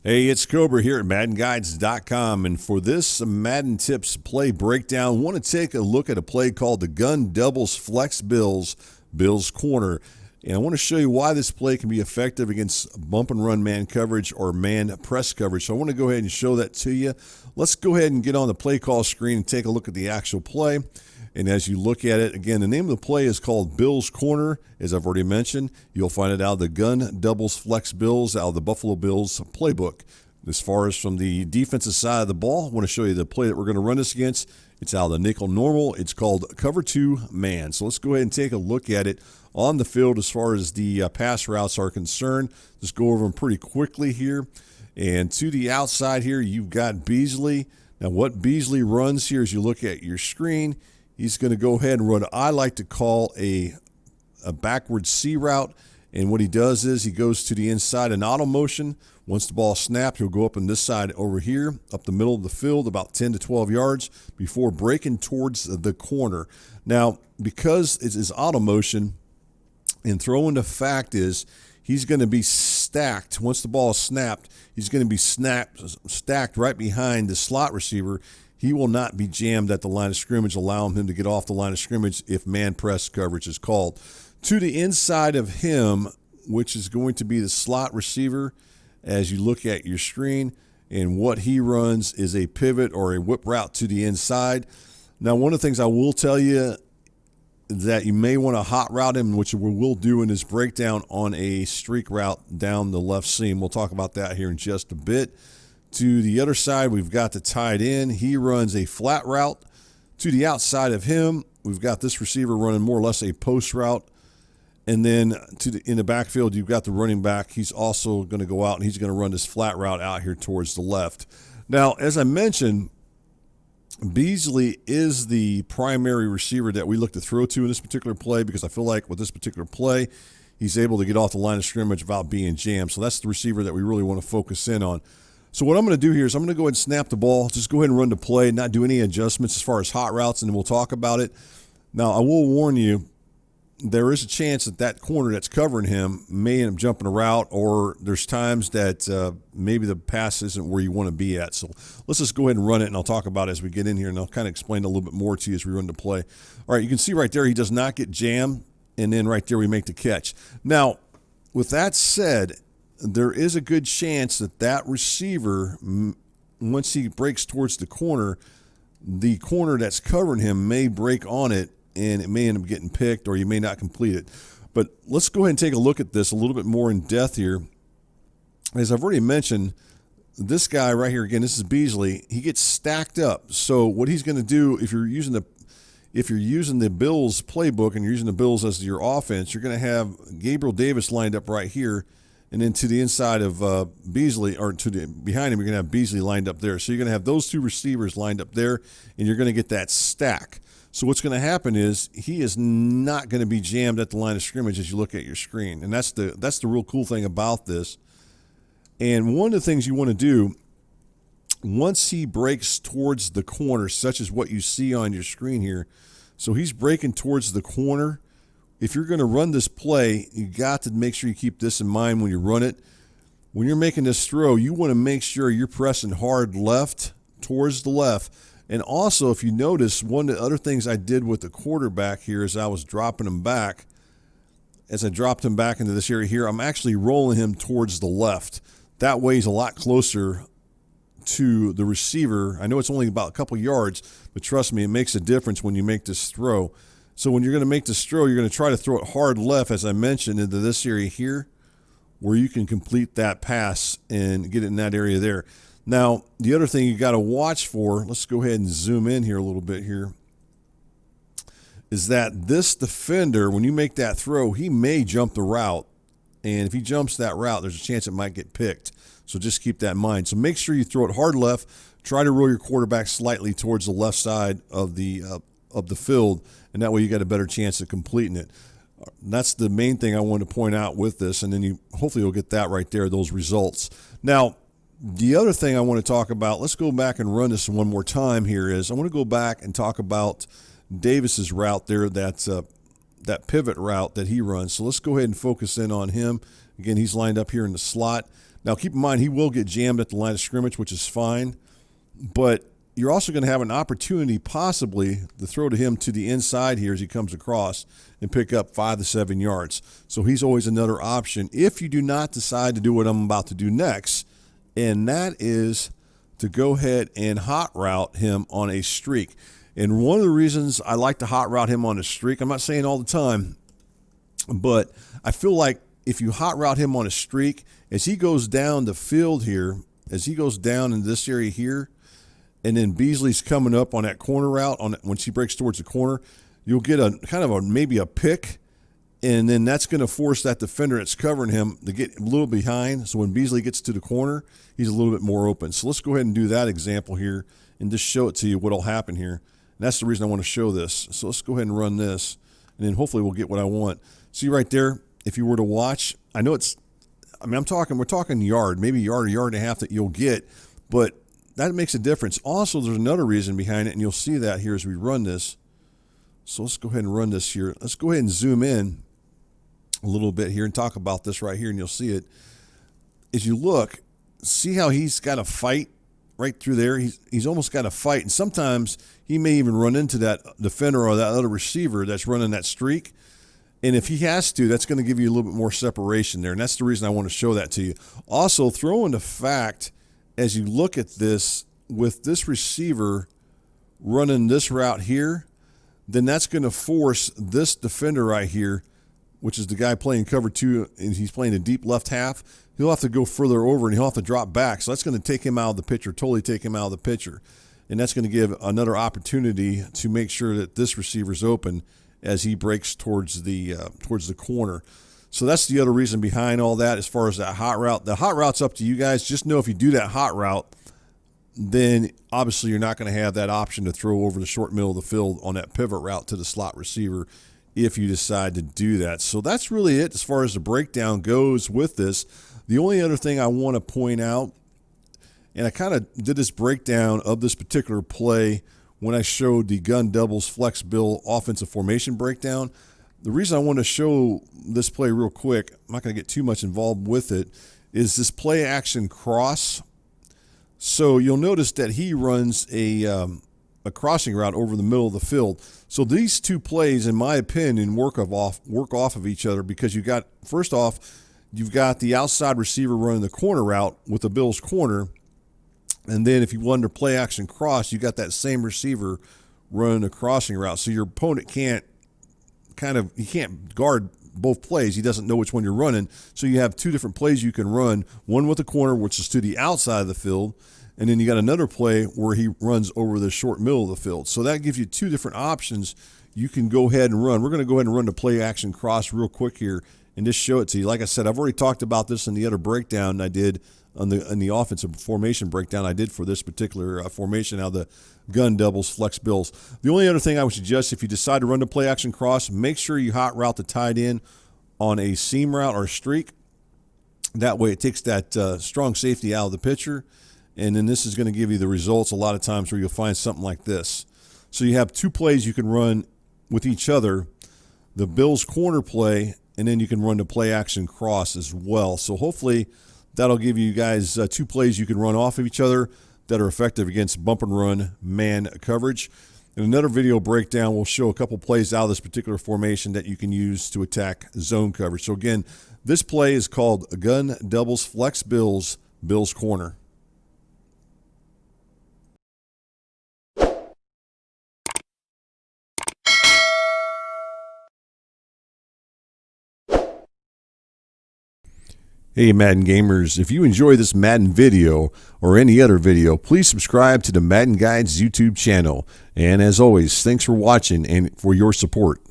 Hey, it's Cobra here at MaddenGuides.com, and for this Madden Tips play breakdown, I want to take a look at a play called the Gun Doubles Flex Bills Corner. And I want to show you why this play can be effective against bump and run man coverage or man press coverage. So I want to go ahead and show that to you. Let's go ahead and get on the play call screen and take a look at the actual play. And as you look at it, again, the name of the play is called Bills Corner. As I've already mentioned, you'll find it out of the Gun Doubles Flex Bills out of the Buffalo Bills playbook. As far as from the defensive side of the ball, I want to show you the play that we're going to run this against. It's out of the nickel normal. It's called Cover 2 Man. So let's go ahead and take a look at it on the field as far as the pass routes are concerned. Just go over them pretty quickly here. And to the outside here, you've got Beasley. Now what Beasley runs here, as you look at your screen, he's going to go ahead and run, I like to call a backward C route. And what he does is he goes to the inside in auto motion. Once the ball snapped, he'll go up on this side over here, up the middle of the field, about 10 to 12 yards before breaking towards the corner. Now, because it is auto motion, and throwing the fact is he's going to be stacked. Once the ball is snapped, he's going to be stacked right behind the slot receiver. He will not be jammed at the line of scrimmage, allowing him to get off the line of scrimmage if man press coverage is called. To the inside of him, which is going to be the slot receiver, as you look at your screen, and what he runs is a pivot or a whip route to the inside. Now, one of the things I will tell you that you may want to hot route him, which we will do in this breakdown on a streak route down the left seam. We'll talk about that here in just a bit. To the other side, we've got the tight end. He runs a flat route. To the outside of him, we've got this receiver running more or less a post route. And then in the backfield, you've got the running back. He's also going to go out and he's going to run this flat route out here towards the left. Now, as I mentioned, Beasley is the primary receiver that we look to throw to in this particular play because I feel like with this particular play, he's able to get off the line of scrimmage without being jammed. So that's the receiver that we really want to focus in on. So what I'm going to do here is I'm going to go ahead and snap the ball, just go ahead and run the play, not do any adjustments as far as hot routes, and then we'll talk about it. Now, I will warn you, there is a chance that that corner that's covering him may end up jumping a route, or there's times that maybe the pass isn't where you want to be at. So let's just go ahead and run it, and I'll talk about it as we get in here, and I'll kind of explain a little bit more to you as we run the play. All right, you can see right there he does not get jammed, and then right there we make the catch. Now, with that said, there is a good chance that that receiver, once he breaks towards the corner that's covering him may break on it, and it may end up getting picked, or you may not complete it. But let's go ahead and take a look at this a little bit more in depth here. As I've already mentioned, this guy right here, again, this is Beasley. He gets stacked up. So what he's going to do, if you're using the Bills playbook and you're using the Bills as your offense, you're going to have Gabriel Davis lined up right here, and then to the inside of Beasley, or behind him, you're going to have Beasley lined up there. So you're going to have those two receivers lined up there, and you're going to get that stack. So what's going to happen is he is not going to be jammed at the line of scrimmage as you look at your screen. And that's the real cool thing about this. And one of the things you want to do, once he breaks towards the corner, such as what you see on your screen here, so he's breaking towards the corner. If you're going to run this play, you got to make sure you keep this in mind when you run it. When you're making this throw, you want to make sure you're pressing hard left towards the left. And also, if you notice, one of the other things I did with the quarterback here is I was dropping him back. As I dropped him back into this area here, I'm actually rolling him towards the left. That way he's a lot closer to the receiver. I know it's only about a couple yards, but trust me, it makes a difference when you make this throw. So when you're going to make this throw, you're going to try to throw it hard left, as I mentioned, into this area here, where you can complete that pass and get it in that area there. Now, the other thing you got to watch for, let's go ahead and zoom in here a little bit here, is that this defender, when you make that throw, he may jump the route. And if he jumps that route, there's a chance it might get picked. So just keep that in mind. So make sure you throw it hard left. Try to roll your quarterback slightly towards the left side of the field, and that way you got a better chance of completing it. That's the main thing I want to point out with this, and then hopefully you'll get that right there, those results. Now, the other thing I want to talk about, let's go back and run this one more time here, is I want to go back and talk about Davis's route there, that pivot route that he runs. So let's go ahead and focus in on him Again, he's lined up here in the slot. Now, keep in mind, he will get jammed at the line of scrimmage, which is fine. But you're also going to have an opportunity possibly to throw to him to the inside here as he comes across and pick up 5 to 7 yards. So he's always another option if you do not decide to do what I'm about to do next, and that is to go ahead and hot route him on a streak. And one of the reasons I like to hot route him on a streak, I'm not saying all the time, but I feel like if you hot route him on a streak, as he goes down the field here, as he goes down in this area here, and then Beasley's coming up on that corner route when she breaks towards the corner, you'll get a kind of maybe a pick, and then that's going to force that defender that's covering him to get a little behind. So when Beasley gets to the corner, he's a little bit more open. So let's go ahead and do that example here and just show it to you what will happen here. And that's the reason I want to show this. So let's go ahead and run this, and then hopefully we'll get what I want. See right there, if you were to watch, I know we're talking yard, maybe a yard and a half that you'll get, but that makes a difference. Also, there's another reason behind it, and you'll see that here as we run this. So let's go ahead and run this here. Let's go ahead and zoom in a little bit here and talk about this right here, and you'll see it. As you look, see how he's got to fight right through there? He's almost got to fight, and sometimes he may even run into that defender or that other receiver that's running that streak. And if he has to, that's going to give you a little bit more separation there, and that's the reason I want to show that to you. Also, throw in the fact, as you look at this, with this receiver running this route here, then that's going to force this defender right here, which is the guy playing cover 2, and he's playing a deep left half. He'll have to go further over, and he'll have to drop back. So that's going to take him out of the picture, totally take him out of the picture. And that's going to give another opportunity to make sure that this receiver's open as he breaks towards the corner. So that's the other reason behind all that as far as that hot route. The hot route's up to you guys. Just know if you do that hot route, then obviously you're not going to have that option to throw over the short middle of the field on that pivot route to the slot receiver if you decide to do that. So that's really it as far as the breakdown goes with this. The only other thing I want to point out, and I kind of did this breakdown of this particular play when I showed the gun doubles flex bill offensive formation breakdown. The reason I want to show this play real quick, I'm not going to get too much involved with it, is this play action cross. So you'll notice that he runs a crossing route over the middle of the field. So these two plays, in my opinion, work off of each other because you got, first off, you've got the outside receiver running the corner route with the Bills corner, and then if you wanted to play action cross, you got that same receiver running a crossing route. So your opponent can't guard both plays. He doesn't know which one you're running. So you have two different plays you can run, one with the corner, which is to the outside of the field, and then you got another play where he runs over the short middle of the field. So that gives you two different options you can go ahead and run. We're going to go ahead and run the play action cross real quick here and just show it to you. Like I said, I've already talked about this in the other breakdown I did on the offensive formation breakdown I did for this particular formation, how the gun doubles flex bills. The only other thing I would suggest, if you decide to run the play action cross, make sure you hot route the tight end on a seam route or a streak. That way it takes that strong safety out of the picture, and then this is going to give you the results a lot of times where you'll find something like this. So you have two plays you can run with each other, the Bills corner play, and then you can run the play action cross as well. So hopefully that'll give you guys two plays you can run off of each other that are effective against bump and run man coverage. In another video breakdown, we'll show a couple plays out of this particular formation that you can use to attack zone coverage. So again, this play is called gun doubles flex bills corner. Hey Madden gamers, if you enjoy this Madden video or any other video, please subscribe to the Madden Guides YouTube channel. And as always, thanks for watching and for your support.